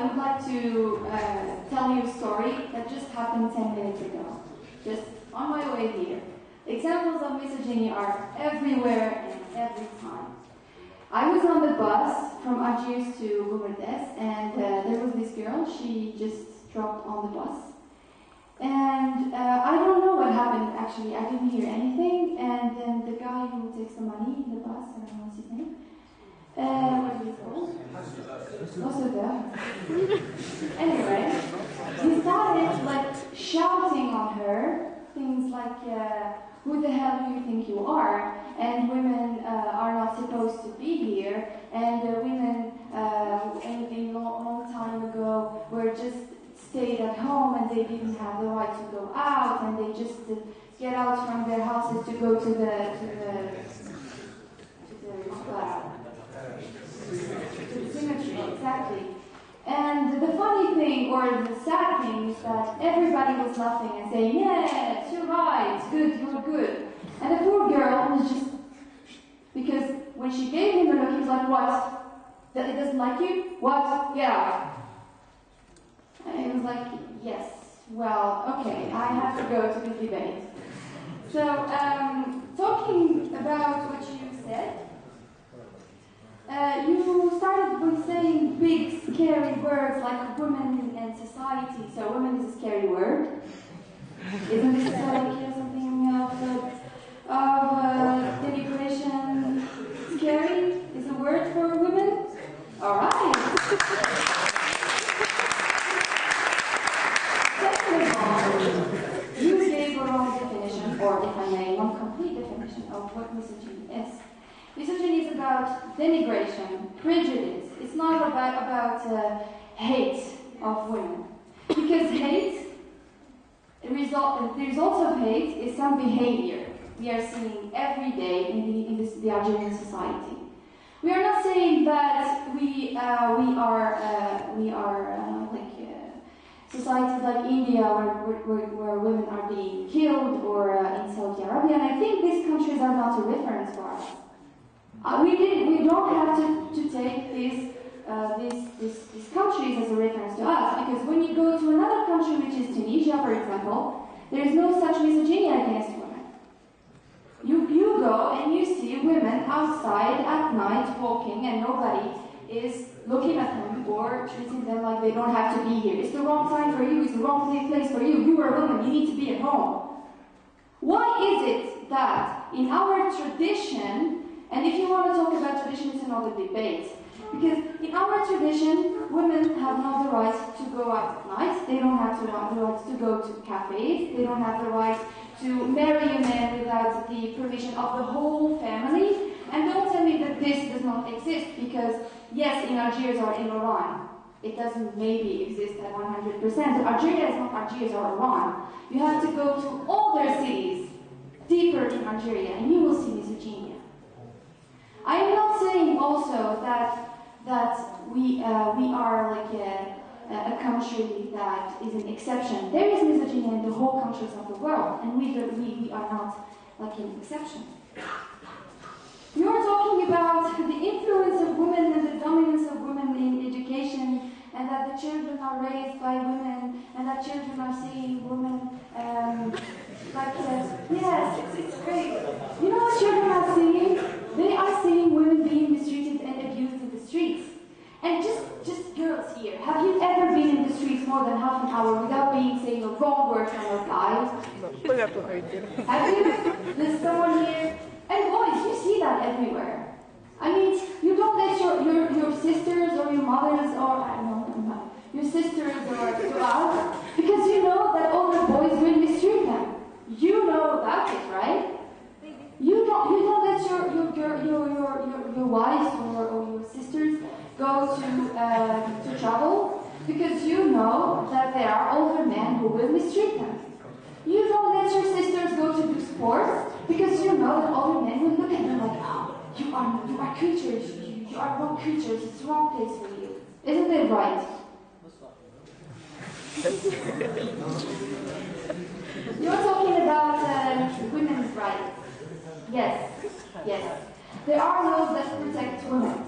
I would like to tell you a story that just happened 10 minutes ago, just on my way here. Examples of misogyny are everywhere and every time. I was on the bus from Algiers to Boumerdès, and there was this girl. She just dropped on the bus. And I don't know what happened, actually. I didn't hear anything. And then the guy who takes the money in the bus, I don't know what's his name. What is it called? Anyway, he started like shouting on her things like, who the hell do you think you are? And women are not supposed to be here. And women, a long time ago, were just stayed at home and they didn't have the right to go out, and they just get out from their houses to go to the cemetery, exactly. And the funny thing, or the sad thing, is that everybody was laughing and saying, yes, you're right, good, you're good. And the poor girl was just, because when she gave him a look, he was like, what? That it doesn't like you? What? Get out. And he was like, yes, well, okay, I have to go to the debate. So, talking about what you said, you started with saying big, scary words like women and society. So, women is a scary word. Isn't this something of denigration? Scary is a word for women? All right. You gave a wrong definition, or if I may, non-complete definition of what misogyny is. Misogyny is about denigration, prejudice. It's not about hate of women. Because hate, the result of hate is some behavior we are seeing every day in the Algerian society. We are not saying that we are like societies like India where women are being killed, or in Saudi Arabia, and I think these countries are not a reference for us. We don't have to take these countries as a reference to us, because when you go to another country, which is Tunisia, for example, there is no such misogyny against women. You go and you see women outside at night walking, and nobody is looking at them or treating them like they don't have to be here. It's the wrong time for you, it's the wrong place for you. You are a woman, you need to be at home. Why is it that in our tradition, and if you want to talk about tradition, it's another debate, because in our tradition, women have not the right to go out at night, they don't have the right to go to cafes, they don't have the right to marry a man without the permission of the whole family. And don't tell me that this does not exist, because yes, in Algiers or in Iran, it doesn't maybe exist at 100%. Algeria is not Algiers or Iran. You have to go to older cities, deeper in Algeria, and you will see misogyny. I am not saying also that we are like a country that is an exception. There is misogyny in the whole countries of the world, and we are not like an exception. We are talking about the influence of women and the dominance of women in education, and that the children are raised by women, and that children are seeing women yes, it's great. You know what children are seeing? They are seeing women being mistreated and abused in the streets. And just girls here, have you ever been in the streets more than half an hour without saying a wrong word from your guys? Have you? There's someone here. And boys, you see that everywhere. I mean, you don't let your sisters or your mothers or, I don't know, your sisters or go out, because you know that all the boys will mistreat them. You know about it, right? You don't let your wives or your sisters go to travel, because you know that there are older men who will mistreat them. You don't let your sisters go to do sports, because you know that older men will look at them like, oh, you are creatures, you are wrong creatures, it's the wrong place for you. Isn't it right? You're talking about women's rights. Yes. There are laws that protect women.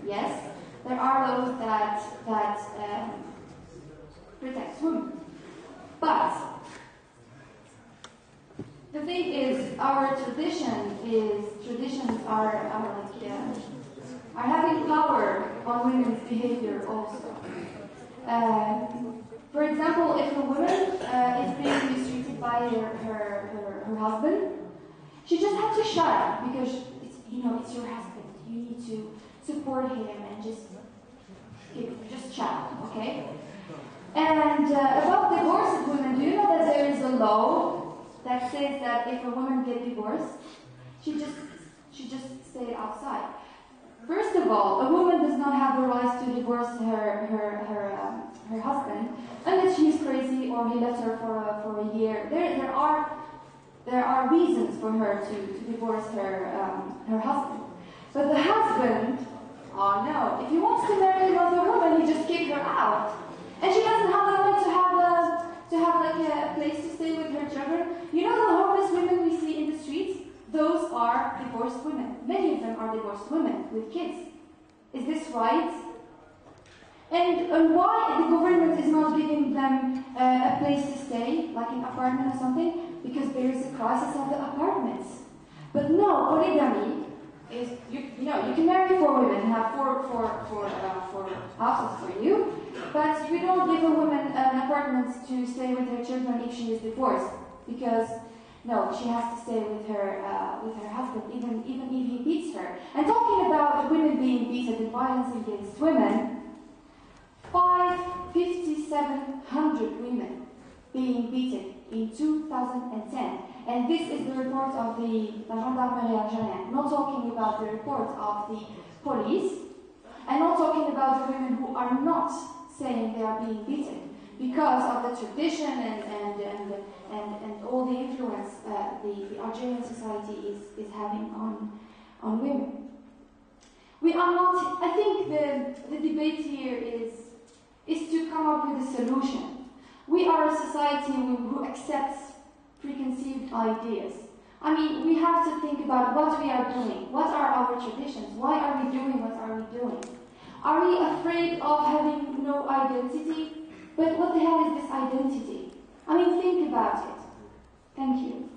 Yes. There are laws that protect women. But the thing is, our traditions are having power on women's behavior also. For example, if a woman is being mistreated by her husband, she just has to shut up because it's your husband. You need to support him and just shut up, okay? And about divorced women, do you know that there is a law that says that if a woman gets divorced, she just stay outside. First of all, a woman does not have the right to divorce her husband unless she's crazy or he left her for a year. There are reasons for her to divorce her husband. But the husband, oh no, if he wants to marry another woman, he just kick her out, and she doesn't have the right to have like a place to stay with her children. You know the homeless women we see in the streets? Those are divorced women. Many of them are divorced women with kids. Is this right? And why the government is not giving them a place to stay, like an apartment or something? Because there is a crisis of the apartments. But no, polygamy is, you can marry 4 women, have four houses for you, but you don't give a woman an apartment to stay with her children if she is divorced, because no, she has to stay with her husband, even if he beats her. And talking about women being beaten and violence against women, 5,700 women being beaten in 2010. And this is the report of the Gendarmerie Algerian. Not talking about the report of the police, and not talking about the women who are not saying they are being beaten because of the tradition and all the influence the Algerian society is having on women. We are not. I think the debate here is to come up with a solution. We are a society who accepts preconceived ideas. I mean, we have to think about what we are doing. What are our traditions? Why are we doing what are we doing? Are we afraid of having no identity? But what the hell is this identity? I mean, think about it. Thank you.